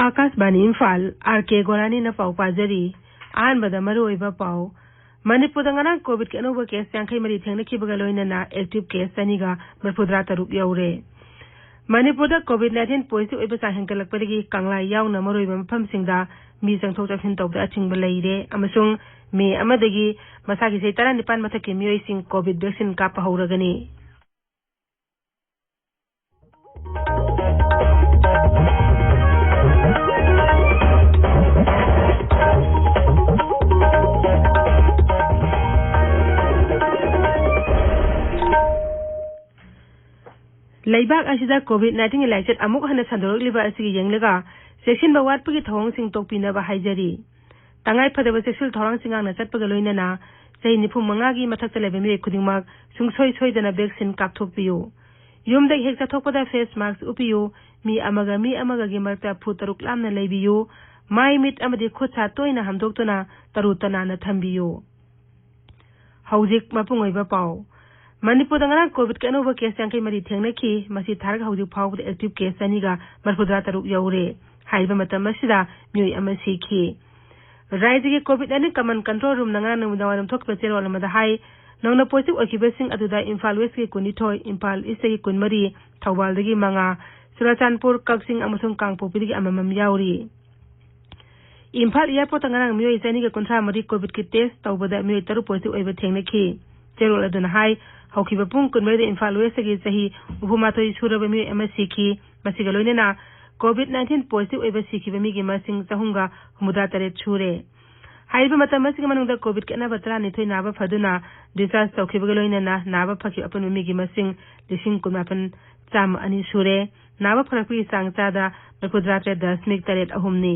Akashvani Imphal R.K.Gorani न पाव पाजरी आन बदा मरोइबा पाव मणिपुर दंगना कोविड के अनोबा केस यांखै मरी थेंगनखिबगा लोइनना एक्टिव केस सनीगा मरफुद्रा तरुक यौरे मणिपुर दा कोविड-19 पॉजिटिव ओइबा चांग हेंगलकपदगी कांगला यावना मरोइबा मफमसिंगदा मी चंगथोक चंगसिन तौबदा अचिंगबा लैरे अमसुंग मे अमदगी मसागी से 19 मथकि मियोइसिंग कोविड वैक्सीन कापा हौरगनी लैबाक असिदा कोविड-19 लाइचत अमुक हन संदोरकलिबा असि येंगलगा सेक्शन बवाटपगी थोंगसिंग तोकपिनबा हाइजरी तंगाई फदबा सेक्सुअल थोरांगसिंगांगना चटपगा लोइनना सही निफुम मंगागी मथकता लेबे मिरे खुदिंगमाक सुंगसोय सोयदना वैक्सीन कापथोकपियो युमदा हेक चथोकपदा फेस मास्क उपियो मी अमगा गी मरता फुट तरुक लामना लेबियो माई मिट अमदि खुदसा तोयना हमदोक्तोना तरुतनाना थंबियो हौजिक मपुंगोइबा पाव मणिपुर दंगना कोविड के अनोबा केस यांखै मरी थेंगनखि मसी थारग हौजिक फावबद एक्टिव केस सनीगा मरफुद्रा तरुक यौरे हाइबा मतम मसिदा मियोय अमा सिखि राज्य के कोविड-19 कमन कंट्रोल रूम नंगा नमुदावरम थोकपा चेरोल अमदा हाई नौना पॉजिटिव ओइखिबसिंग अदुदा इम्फाल वेस्ट के कुनिथोय इम्फाल ईस्ट के कुनमरी थौबालदगी मंगा सुराचानपुर कक्सिंग अमसुंग कांगपोपीदगी अममम याउरी इम्फाल एयरपोर्ट नंगा मियोय सनीगा कुंथ्रा मरी कोविड के टेस्ट तौबदा मियोय तरु पॉजिटिव ओइबा थेंगनखि चेरोल अदुना हाई हौखिबा पुंग कुनमरी इम्फाल वेस्ट के सही उहुमाथोय सुरबा मियोय अमा सिखि मसिगा लोइनना कोविड-19 पॉजिटिव ओइबा सिखिबा मिगी मसिंग चहुंगा हुमुदा तरे छुरे हाइबा मतम मसिगा मनुंगदा कोविड के अनबा 19 नाबा फदुना डिस्चार्ज तौखिबगा लोइनना नाबा फखि अपन मिगी मसिंग 19,902 सुरे नाबा फरकपी चांग चादा 4.3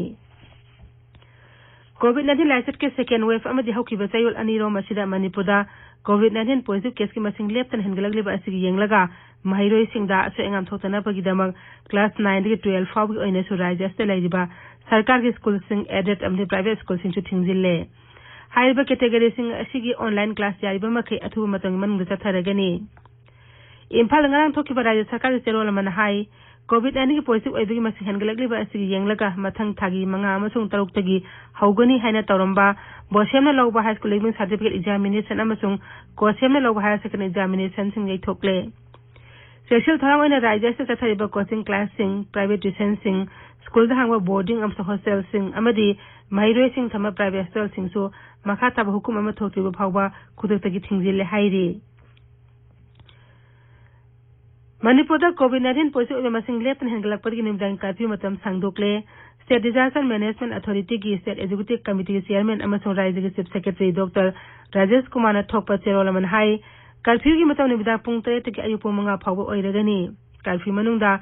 कोविड-19 लाइचट के सेकेंड वेव अमदि हौखिबा चयोल अनिरो मसिदा मणिपुरदा कोविड-19 पॉजिटिव केस की मसिंग लेप्तन हेंगलगलिबा असिगी येंगलगा महिरोय सिंगदा असो एंगाम थोतनाबगीदमक क्लास 9 के 12 फाउगी ओइनसु राज्यस्ते लैरिबा सरकार के स्कूल सिंग एडेड अमदि प्राइवेट स्कूल सिंग थिंगजिल्ले हाइबा कैटेगरी सिंग असिगी ऑनलाइन क्लास जारिबा मखै अथुबा मतंग मनंगदा चथरगनी इम्फाल ngarang थोकिबा राज्य सरकार के चेरोल मन हाई कोविड-19 की पॉजिटिव ओइबगी मसिंग हेंगलगलिबा असिगी येंगलगा मथंग थागी मंगा अमसुंग तरुक्तगी हौगनी हाइना तौरंबा बोसेमना लौबा high school leaving certificate examination अमसुंग कोसेमना लौबा हायर सेकेंडरी एग्जामिनेशन सिंग यैथोकले सेक्सुअल थोरांग ओइना राज्य से चथरिबा कोचिंग क्लास सिंग प्राइवेट ट्यूशन सिंग स्कूल हांगबा बोर्डिंग अमसुंग हॉस्टल सिंग अमदि महिरोय सिंग थमा प्राइवेट हॉस्टल सिंग सु मखा ताबा हुकुम अमा थोकिबा फावबा खुदतगी थिंगजिल्ले हाइरि मणिपुर कोविड-19 पॉजिटिव मसिंग लेप्तन हेंगलकपदगी निमदांग कर्फ्यू मतम सांगदोकले स्टेट डिजास्टर मैनेजमेंट अथॉरिटी की स्टेट एग्जीक्यूटिव कमिटी के चेयरमैन अमसुंग राज्य के chief secretary doctor Rajesh Kumar ने थोकपा चेरोल मन हाई कर्फ्यू की मतम निबदा पुंग 3 के अयुपुंग मंगा फावबा ओइरगनी कर्फ्यू मनुंगदा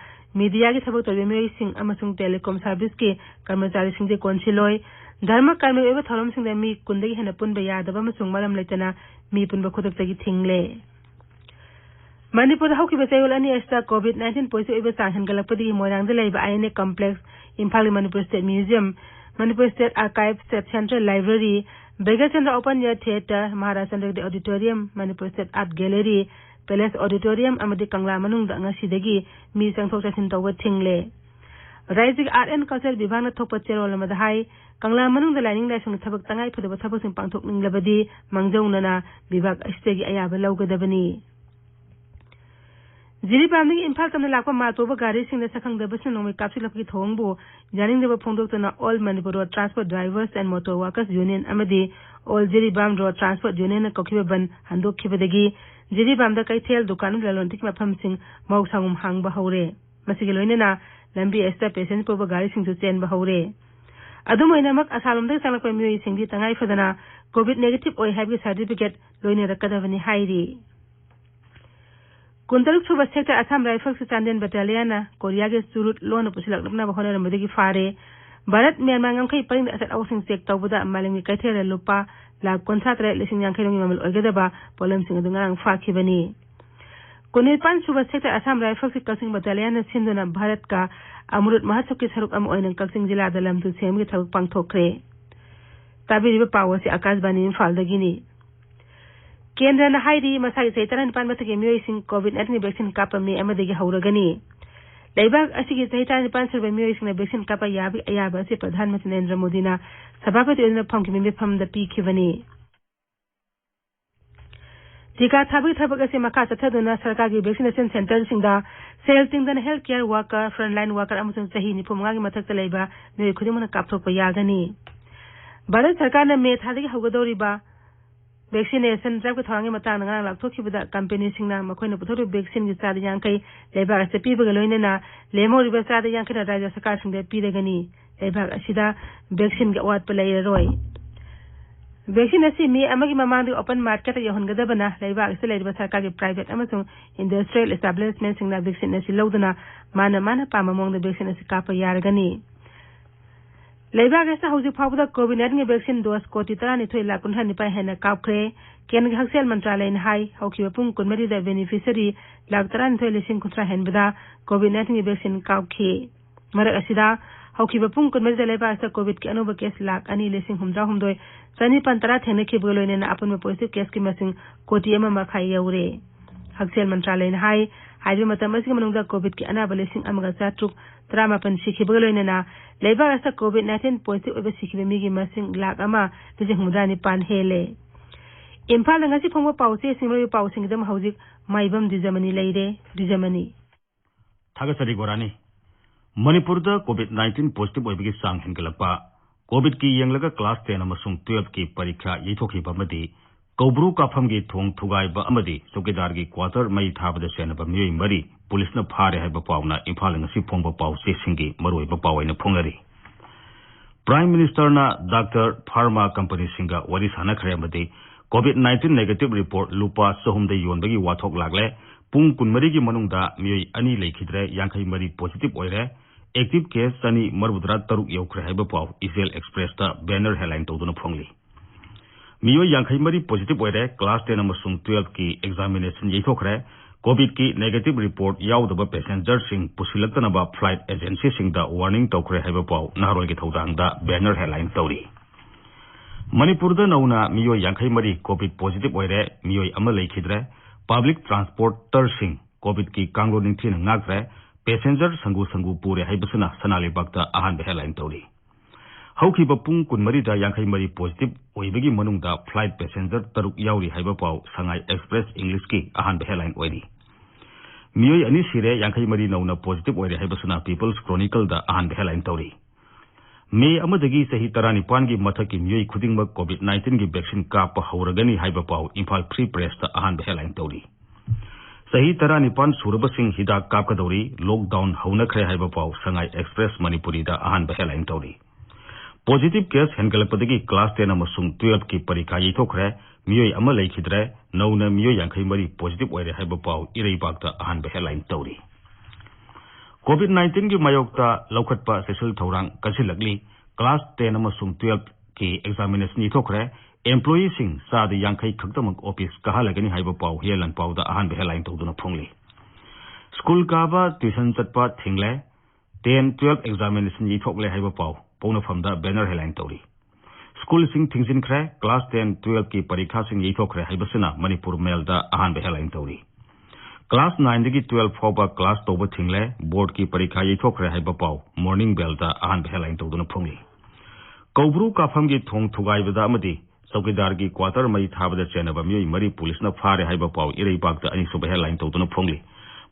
मीडिया की थबक तौबे मियोय सिंग अमसुंग टेलीकॉम सर्विस के कर्मचारी सिंग जे कोनसिलोय धर्म कर्मी ओइबा थौरम सिंग मी कुंदगी हेना पुनबा यादबा अमसुंग मरम लेतना मी पुनबा खुदकतगी थिंगले मणिपुर हौकिबा चयोल अनि एस्टा कोविड-19 पॉजिटिव ओइबा चांग हेंगलकपदगी मोरांगदा लैबा INA complex Imphal Manipur state museum Manipur state archive state central library Bhagyachandra open air theatre Maharaj Chandragarh auditorium Manipur state art gallery palace auditorium अमदि कंगला मनुंगदा ngasiदगी मी चंगथोक चसिन तौबा थिंगले राज्य के आर्ट एंड कल्चर विभाग न थोकपा चेरोल अमदा हाई कंगला मनुंगदा लाइनिंग लाइसंग थबक तंगाई फदबा थबकसिंग पांथोकनिंगलबदी मंगजौनना विभाग अस्तेगी अयाबा लौगदबनी जिरीबामदगी इम्फाल तमना लाकपा मातोबा गाड़ी सिंगदा सखंगदबसना नोंमै कापसिलपकी थोंगबो जानिंगदबा फोंदोक्तना all Manipur road transport drivers and motor workers union अमदि all Jiribam road transport union कौखिबा बन हंदोखिबदगी जिरीबामदा कैथेल दुकान ललोंतिक मफमसिंग मौसांगुम हांगबा हौरे मसिगे लोइनना लंबी एस्टा पेसेंजर पोबा गाड़ी सिंगसु चेनबा हौरे अदुम ओइनामक असालुमदा सांगलकपा मियोय सिंगदी तंगाई फदना कोविड नेगेटिव ओइ हाइबगे सर्टिफिकेट लोइने रकदबनी हाइरि कुंतलुक सुबह सेक्टर असम राइफल्स चांदेन बटालियन कोरिया के सुरुत लोन पुसिलकना होनरमदगी फारे भारत म्यांमार ngमखै परिंग असत औसिंग चेक तौबदा मालिंग कैथेर लुपा लाख 53,000 ममल ओइगदबा पोलम सिंग दुंगांग फाखिबनी कुनिपान सुबह सेक्टर असम राइफल्स की कसिंग बटालियन सिंधुना भारत का अमृत महोत्सव के सरुक अम ओइनंग कसिंग जिला दलमतु सेमगी थबक पांगथोखरे ताबिरिबा पावर से आकाशवाणी इम्फाल दगिनी केंद्र न हाइरी मसाई से 19 मथके मियोय सिंग कोविड-19 वैक्सीन कापमी अमदगी हौरगनी लेबाग असिगी चही तानिपान सुरबा मियोइसिंगना वैक्सीन कापा याबी अयाबा से प्रधानमंत्री नरेंद्र मोदीना सभापति ओइना फमकी मिफमदा पीखिबनी टीका थाबी थबक असे मखा चथदुना सरकार की वैक्सीनेशन सेंटर सिंगा सेल तिंगदन health care worker frontline worker अमसुंग चही निफुमंगा की मथक्ता लेबा मियोइ खुदिमना कापथोकपा यागनी भारत सरकार ने मे थादगी हौगदौरिबा वैक्सीनेशन ड्राइव के थौरांगी मतांग नंगा लाक्थोखिबदा कंपनी सिंगना मखोइना पुथोरु वैक्सीन की चाद यांकै लेबा असे पीबगा लोइनेना लेमोरिबा चाद यांकैना राज्य सरकार सिंगदे पीरगनी लेबा असिदा वैक्सीन के अवात पलैररोय वैक्सीन असी मे अमगी ममांग ओपन मार्केट यहनगदबना लेबा असे लेबा सरकार के प्राइवेट अमसुंग इंडस्ट्रियल एस्टैब्लिशमेंट सिंगना वैक्सीन असी लौदना माना पाममोंग वैक्सीन असी कापा यारगनी लेबा असे हौजी फावदा कोविड-19 वैक्सीन डोज कोटी 12 लाख 19 हेना कापख्रे केंद्र हक्सेल मंत्रालय ने हाई हौकीबा पुंग 12 दा बेनिफिशियरी लाख 12 हेनबदा कोविड-19 वैक्सीन कापखी मरक असिदा हौकीबा पुंग 12 दा लेबा असे कोविड के अनोबा केस लाख 2,63 चनीपन 13 थेंगनखिबा लोइनेना अपन पॉजिटिव केस की मसिंग कोटी अमा मखाई यौरे हक्सेल मंत्रालय ने हाई हाइबे मतम असिग मनुंगदा कोविड के अनाबा 4,419 सिखिबा लोइनेना लेबा असे कोविड-19 पॉजिटिव ओबे सिखिबा मिगी मसिंग लाख अमा 9,9 हेले Imphal ngasi phongba pause singro pausing dam hauzik maibam Dwijamani leire Dwijamani Thagasari Gorani Manipur da COVID-19 positive oibigi sang hengalapa COVID ki yenglaga class 10 amasung 12 ki parikha yithokhi bamadi Kobru kafam gi thong thugai ba amadi sokidar gi quarter mai thabada senaba miyoi mari police na phare hai ba pauna Imphal ngasi phongba pause singi maroi ba pawaina phongari Prime Minister na Dr. Pharma Company singa wari sana khare amadi COVID-19 negative report lupa sohum da yonbagi wathok lagle pung kunmari gi manungda miyoi ani lekhidre yankhai mari positive oire active case sani marbudra taruk yokre hai ba paw Israel Express ta banner headline tawduna phongli miyoi yankhai mari positive oire class 10 amasung 12 ki examination yithokre COVID ki negative report yaudaba passenger sing pusilaktana ba flight agency sing da warning tawkre hai ba paw naharoi gi thodang da banner headline tawri Manipur da nauna miyoi yankhai mari COVID positive oire miyoi ama lekhidre public transporter sing COVID ki kanglo ningthin ngakre passenger sangu pure haibasana sanali bakta ahan headline tawri haukiba pung kunmari da yankhai mari positive oibagi manungda flight passenger taruk yauri haiba paw Sangai Express English ki ahan headline oiri miyoi ani sire yankhai mari nauna positive oire haibasana People's Chronicle da ahan headline tawri May amadagi sahi 15 gi mathaki miyoi khudingma COVID-19 gi vaccine kaapa hauragani haiba paw Imphal Free Press ta ahan headline tawri sahi 15 suraba sing hidak kaapkadori lockdown hauna khre haiba paw Sangai Express Manipuri da ahan headline tawri positive case hengalpadagi class 10 amasung 12 ki parikha yithokre miyoi ama lekhidre nauna miyoi yankhai mari positive oire haiba paw ireibak ta ahan headline tawri COVID-19 की मायोक्ता लौखटपा सेसल थौरांग कसिलगली class 10 अमसुंग 12 की examination इथोखरे employee सिंग साद यांखै खक्तमक office कहालगनी हाइबा पाव Helen पावदा Ahaan headline तौदुना फोंगली school काबा tuition चटपा थिंगले 10 12 examination इथोखले हाइबा पाव पौनफमदा banner headline तौरी school सिंग थिंगजिनख्रे class 10 12 की परीक्षा सिंग इथोखरे हाइबसना Manipur mail दा Ahaan headline तौरी Class 9 की 12 फौबा class तौबा थिंगले board की परीक्षा यथोखरे हाइबा पाव morning bell दा अहान हेडलाइन तौदुना फोंगली कौब्रू काफम की थोंग थुगाइबदा अमदी चौकीदार की क्वार्टर मई थाबदा चेनबा मियोई मरी पुलिस ना फारे हाइबा पाव इरेबाक दा अनी सुबह हेडलाइन तौदुना फोंगली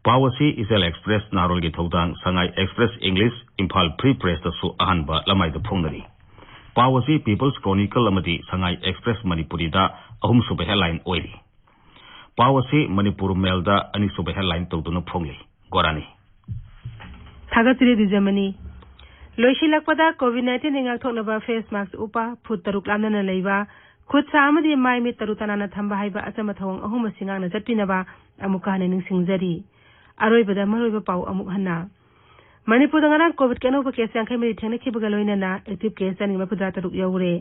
पावसी Israel Express नारोल की थौदांग Sangai Express English Imphal Free Press दा सु अहानबा लमाई दा फोंगरी पावसी People's Chronicle अमदी Sangai Express Manipuri दा अहुम सुबह हेडलाइन ओइरी पावसी मणिपुर मेल दा अनि सुबह हेडलाइन तौदुना फोंगली गोरानी थागतिरि Dwijamani लोइसिलकपदा कोविड-19 निंगाक थोकनबा फेस मास्क उपा फुट तरुक लामना लेबा खुद सामदी माइ मि तरु तनाना थंबा हाइबा अचम थवंग अहुम सिंगांगना चटपिनबा अमुक हाने निंगसिंगजरी अरोइबदा मरोइबा पाव अमुक हन्ना मणिपुर दंगना कोविड के अनोबा केस यांखै मि थेंगनखिबगा लोइनना एक्टिव केस जानिंग मफुदा तरुक यौरे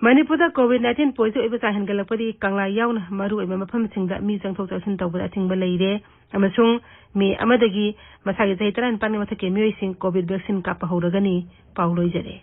मणिपुर कोविड-19 पॉजिटिव ओइबा चाहनगलपदी कांगला याउना मरु ओइबा मफमसिंगदा मी चंगथोक चंगसिन तौबदा अथिंगबा लेइरे अमसुंग मे अमदगी मसागी चही 13 मथके मियोइसिंग कोविड वैक्सीन कापा हौरगनी पाउ लोइजरे।